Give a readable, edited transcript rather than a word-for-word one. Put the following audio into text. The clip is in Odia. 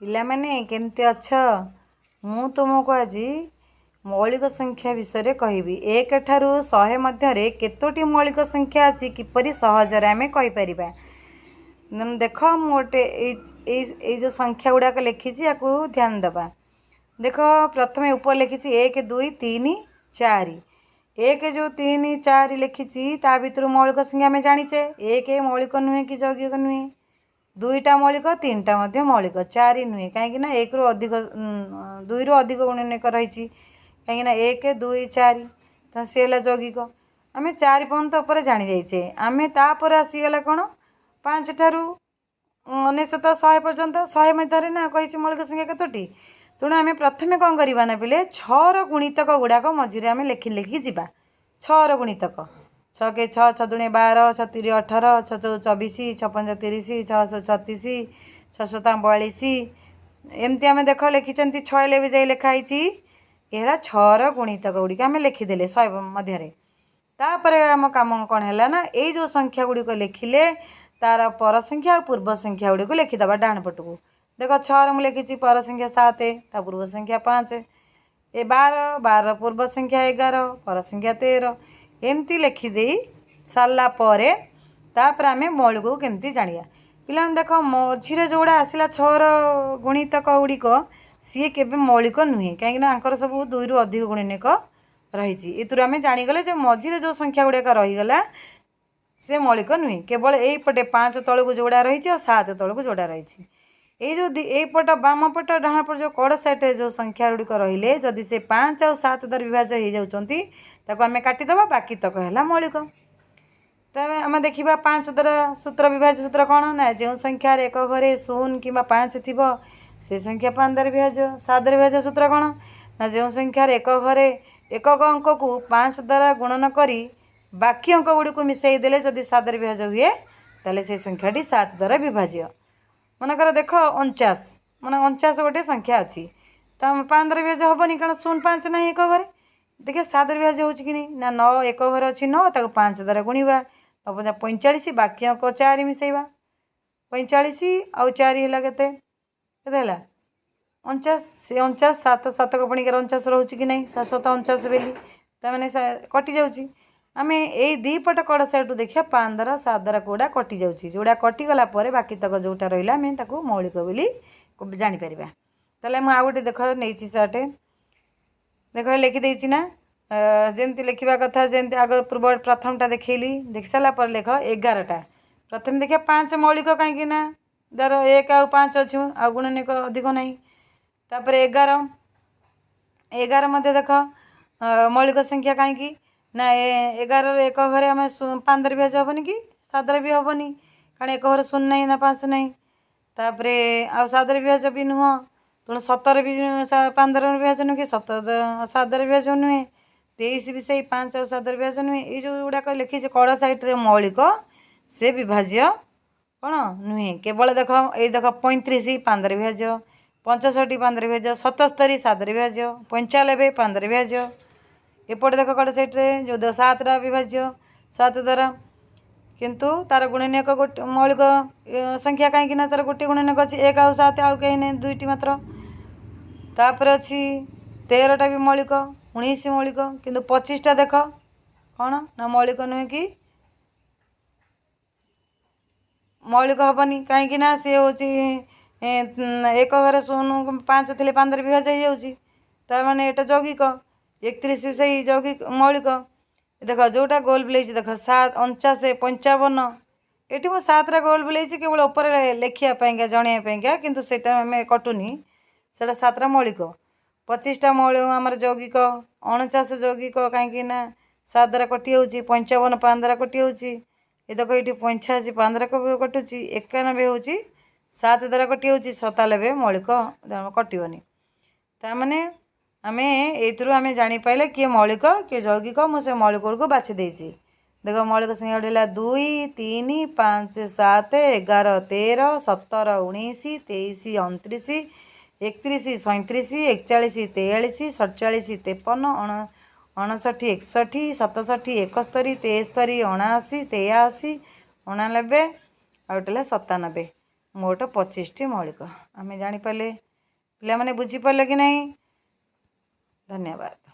ପିଲାମାନେ କେମିତି ଅଛ? ମୁଁ ତୁମକୁ ଆଜି ମୌଳିକ ସଂଖ୍ୟା ବିଷୟରେ କହିବି। 1 ଠାରୁ 100 ମଧ୍ୟରେ କେତୋଟି ମୌଳିକ ସଂଖ୍ୟା ଅଛି କିପରି ସହଜରେ ଆମେ କହିପାରିବା। ଦେଖ ମୁଁ ଗୋଟେ ଏଇ ଯେଉଁ ସଂଖ୍ୟା ଗୁଡ଼ାକ ଲେଖିଛି ୟାକୁ ଧ୍ୟାନ ଦେବା। ଦେଖ ପ୍ରଥମେ ଉପରେ ଲେଖିଛି 1 2 3 4। 1 ଯେଉଁ 3 4 ଲେଖିଛି ତା ଭିତରୁ ମୌଳିକ ସଂଖ୍ୟା ଆମେ ଜାଣିଛେ 1 ମୌଳିକ ନୁହେଁ କି ଯୌଗିକ ନୁହେଁ। 2ଟା ମୌଳିକ 3ଟା ମଧ୍ୟ ମୌଳିକ 4 ନୁହେଁ କାହିଁକିନା 1ରୁ ଅଧିକ 2ରୁ ଅଧିକ ଗୁଣନୀୟକ ରହିଛି କାହିଁକିନା 1 2 4 ତ ସେ ହେଲା ଯୌଗିକ। ଆମେ 4 ପର୍ଯ୍ୟନ୍ତ ଉପରେ ଜାଣିଯାଇଛେ। ଆମେ ତାପରେ ଆସିଗଲା କ'ଣ 5 ଠାରୁ 99 100 ପର୍ଯ୍ୟନ୍ତ 100 ମଧ୍ୟରେ ନା କହିଛି ମୌଳିକ ସଂଖ୍ୟା କେତୋଟି। ତେଣୁ ଆମେ ପ୍ରଥମେ କ'ଣ କରିବା ନା ପିଲେ 6ର ଗୁଣିତକ ଗୁଡ଼ାକ ମଝିରେ ଆମେ ଲେଖି ଲେଖି ଯିବା। 6ର ଗୁଣିତକ 6 କେ 6 6 ଦୁଣେ 12 6 ତିରି 18 6 ଚଉ 24 6 ପଞ୍ଚ 30 6 36 6 ସତା 42 ଏମିତି ଆମେ ଦେଖ ଲେଖିଛନ୍ତି 6 ହେଲେ ବି ଯାଇ ଲେଖା ହେଇଛି। ଏ ହେଲା 6ର ଗୁଣିତକ ଗୁଡ଼ିକ ଆମେ ଲେଖିଦେଲେ 100 ମଧ୍ୟରେ। ତାପରେ ଆମ କାମ କ'ଣ ହେଲା ନା ଏଇ ଯେଉଁ ସଂଖ୍ୟା ଗୁଡ଼ିକ ଲେଖିଲେ ତାର ପର ସଂଖ୍ୟା ଆଉ ପୂର୍ବ ସଂଖ୍ୟା ଗୁଡ଼ିକୁ ଲେଖିଦେବା ଡାହାଣ ପଟକୁ। ଦେଖ 6ର ମୁଁ ଲେଖିଛି ପର ସଂଖ୍ୟା 7 ତା ପୂର୍ବ ସଂଖ୍ୟା 5। ଏ 12ର ପୂର୍ବ ସଂଖ୍ୟା 11 ପର ସଂଖ୍ୟା 13 ଏମିତି ଲେଖିଦେଇ ସାରିଲା ପରେ ତାପରେ ଆମେ ମୌଳିକକୁ କେମିତି ଜାଣିବା। ପିଲାମାନେ ଦେଖ ମଝିରେ ଯେଉଁଗୁଡ଼ା ଆସିଲା 6ର ଗୁଣିତକ ଗୁଡ଼ିକ ସିଏ କେବେ ମୌଳିକ ନୁହେଁ କାହିଁକିନା ଆଙ୍କର ସବୁ 2ରୁ ଅଧିକ ଗୁଣନୀୟକ ରହିଛି। ଏଥିରୁ ଆମେ ଜାଣିଗଲେ ଯେ ମଝିରେ ଯେଉଁ ସଂଖ୍ୟା ଗୁଡ଼ାକ ରହିଗଲା ସେ ମୌଳିକ ନୁହେଁ। କେବଳ ଏଇପଟେ 5 ତଳକୁ ଯେଉଁଗୁଡ଼ା ରହିଛି ଆଉ 7 ତଳକୁ ଯେଉଁଗୁଡ଼ା ରହିଛି। ଏଇ ଯେଉଁ ଏଇପଟ ବାମ ପଟ ଡାହାଣ ପଟ ଯେଉଁ କଡ଼ ସାଇଡ଼୍ରେ ଯେଉଁ ସଂଖ୍ୟା ଗୁଡ଼ିକ ରହିଲେ ଯଦି ସେ 5 ଆଉ 7 ଦ୍ୱାରା ବିଭାଜ୍ୟ ହେଇଯାଉଛନ୍ତି ତାକୁ ଆମେ କାଟିଦେବା ବାକି ତକ ହେଲା ମୌଳିକ। ତେବେ ଆମେ ଦେଖିବା 5 ଦ୍ୱାରା ସୂତ୍ର ବିଭାଜ୍ୟ ସୂତ୍ର କ'ଣ ନା ଯେଉଁ ସଂଖ୍ୟାର ଏକ ଘରେ 0 କିମ୍ବା 5 ଥିବ ସେ ସଂଖ୍ୟା 5 ଦ୍ୱାରା ବିଭାଜ୍ୟ। 7 ଦ୍ୱାରା ବିଭାଜ୍ୟ ସୂତ୍ର କ'ଣ ନା ଯେଉଁ ସଂଖ୍ୟାର ଏକ ଘରେ ଏକକ ଅଙ୍କକୁ 5 ଦ୍ୱାରା ଗୁଣନ କରି ବାକି ଅଙ୍କ ଗୁଡ଼ିକୁ ମିଶାଇ ଦେଲେ ଯଦି 7 ଦ୍ୱାରା ବିଭାଜ୍ୟ ହୁଏ ତାହେଲେ ସେ ସଂଖ୍ୟାଟି 7 ଦ୍ୱାରା ବିଭାଜ୍ୟ। ମନେକର ଦେଖ 49 ମାନେ 49 ଗୋଟେ ସଂଖ୍ୟା ଅଛି ତ 5 ଦ୍ୱାରା ବିଭାଜ୍ୟ ହେବନି କାରଣ 0 5 ନାହିଁ ଏକ ଘରେ। ଦେଖିବା 7 ଦ୍ୱାରା ବିଭାଜ୍ୟ ହେଉଛି କି ନାହିଁ ନା 9 ଏକ ଘରେ ଅଛି 9 ତାକୁ 5 ଦ୍ୱାରା ଗୁଣିବା 9 45 ବାକି ଅଙ୍କ 4 ମିଶାଇବା 45 ଆଉ 4 ହେଲା କେତେ ହେଲା 49। ସେ 49 7 7 ପଣିକାର 49 ରହୁଛି କି ନାହିଁ 7 7 49 ବୋଲି ତାମାନେ କଟି ଯାଉଛି। ଆମେ ଏଇ ଦୁଇ ପଟ କଡ଼ ସାଇଡ଼୍ରୁ ଦେଖିବା 5 ଦ୍ୱାରା 7 ଦ୍ୱାରା କେଉଁଟା କଟି ଯାଉଛି। ଯେଉଁଟା କଟିଗଲା ପରେ ବାକି ତକ ଯେଉଁଟା ରହିଲା ଆମେ ତାକୁ ମୌଳିକ ବୋଲି ଜାଣିପାରିବା। ତାହେଲେ ମୁଁ ଆଉ ଗୋଟେ ଦେଖ ନେଇଛି ସାର୍ଟ ଦେଖ ଲେଖିଦେଇଛି ନା ଯେମିତି ଲେଖିବା କଥା ଯେମିତି ଆଗ ପୂର୍ବ ପ୍ରଥମଟା ଦେଖେଇଲି ଦେଖି ସାରିଲା ପରେ ଲେଖ 11ଟା। ପ୍ରଥମେ ଦେଖିବା 5 ମୌଳିକ କାହିଁକି ନା ଧର 1 ଆଉ 5 ଅଛି ଆଉ ଗୁଣନୀୟକ ଅଧିକ ନାହିଁ। ତାପରେ 11 ମଧ୍ୟ ଦେଖ ମୌଳିକ ସଂଖ୍ୟା କାହିଁକି ନା 11ର ଏକ ଘରେ ଆମେ 5 ଦ୍ୱାରା ବିଭାଜ୍ୟ ହେବନି କି 7 ଦ୍ୱାରା ବି ହେବନି କାରଣ ଏକ ଘରେ 0 ନାହିଁ ନା 5 ନାହିଁ। ତାପରେ ଆଉ 7 ଦ୍ୱାରା ବିଭାଜ୍ୟ ବି ନୁହଁ ତେଣୁ 17 ବି 5 ଦ୍ୱାରା ବିଭାଜ୍ୟ ନୁହେଁ କି 7 ଦ୍ୱାରା ବିଭାଜ୍ୟ ନୁହେଁ। 23 ବି ସେଇ 5 ଆଉ 7 ଦ୍ୱାରା ବିଭାଜ୍ୟ ନୁହେଁ। ଏଇ ଯେଉଁଗୁଡ଼ାକ ଲେଖିଛି କଡ଼ ସାଇଡ଼୍ରେ ମୌଳିକ ସେ ବିଭାଜ୍ୟ କ'ଣ ନୁହେଁ। କେବଳ ଦେଖ ଏଇ ଦେଖ 35 5 ଦ୍ୱାରା ବିଭାଜ୍ୟ 65 5 ଦ୍ୱାରା ବିଭାଜ୍ୟ 77 7 ଦ୍ୱାରା ବିଭାଜ୍ୟ 95 5 ଦ୍ୱାରା ବିଭାଜ୍ୟ। ଏପଟେ ଦେଖ କଡ଼ ସାଇଡ଼୍ରେ ଯେଉଁ 7ଟା ବିଭାଜ୍ୟ 7 ଦ୍ୱାରା କିନ୍ତୁ ତାର ଗୁଣନୀୟକ ଗୋଟେ ମୌଳିକ ସଂଖ୍ୟା କାହିଁକି ନା ତାର ଗୋଟିଏ ଗୁଣନୀୟକ ଅଛି 1 ଆଉ 7 ଆଉ କେହି ନାହିଁ 2ଟି ମାତ୍ର। ତାପରେ ଅଛି 13ଟା ବି ମୌଳିକ 19 ମୌଳିକ କିନ୍ତୁ 25ଟା ଦେଖ କ'ଣ ନା ମୌଳିକ ନୁହେଁ କି ମୌଳିକ ହେବନି କାହିଁକି ନା ସିଏ ହେଉଛି ଏକ ଘରେ 0 5 ଥିଲେ 5 ଦ୍ୱାରା ବିଭାଜ୍ୟ ହେଇଯାଉଛି ତାର ମାନେ ଏଇଟା ଯୌଗିକ। 31 ସେଇ ଯୌଗିକ ମୌଳିକ। ଦେଖ ଯେଉଁଟା ଗୋଲ ବୁଲେଇଛି ଦେଖ 7 49 55 ଏଠି ମୁଁ 7ଟା ଗୋଲ ବୁଲେଇଛି କେବଳ ଉପରେ ଲେଖିବା ପାଇଁକା ଜଣାଇବା ପାଇଁକା କିନ୍ତୁ ସେଇଟା ଆମେ କଟୁନି ସେଇଟା 7ଟା ମୌଳିକ। 25ଟା ମୌଳିକ ଆମର ଯୌଗିକ 49 ଯୌଗିକ କାହିଁକି ନା 7 ଦ୍ୱାରା କଟି ହେଉଛି 55 5 ଦ୍ୱାରା କଟି ହେଉଛି। ଏ ଦେଖ ଏଇଠି 85 5 ଦ୍ୱାରା କଟୁଛି 91 ହେଉଛି 7 ଦ୍ୱାରା କଟି ହେଉଛି 97 ମୌଳିକ କଟିବନି। ତାମାନେ ଆମେ ଏଇଥିରୁ ଆମେ ଜାଣିପାରିଲେ କିଏ ମୌଳିକ କିଏ ଯୌଗିକ। ମୁଁ ସେ ମୌଳିକ ଗୁଡ଼ିକୁ ବାଛି ଦେଇଛି। ଦେଖ ମୌଳିକ ସଂଖ୍ୟା ଗୁଡ଼ିକ ହେଲା 2 3 5 7 11 13 17 19 23 29 31 37 41 43 47 53 59 61 67 71 73 73 79 83 89 ଆଉ ଗୋଟେ ହେଲା 97। मोट 25टी मौलिक आम जापे। पिला बुझीपारे कि नहीं? धन्यवाद।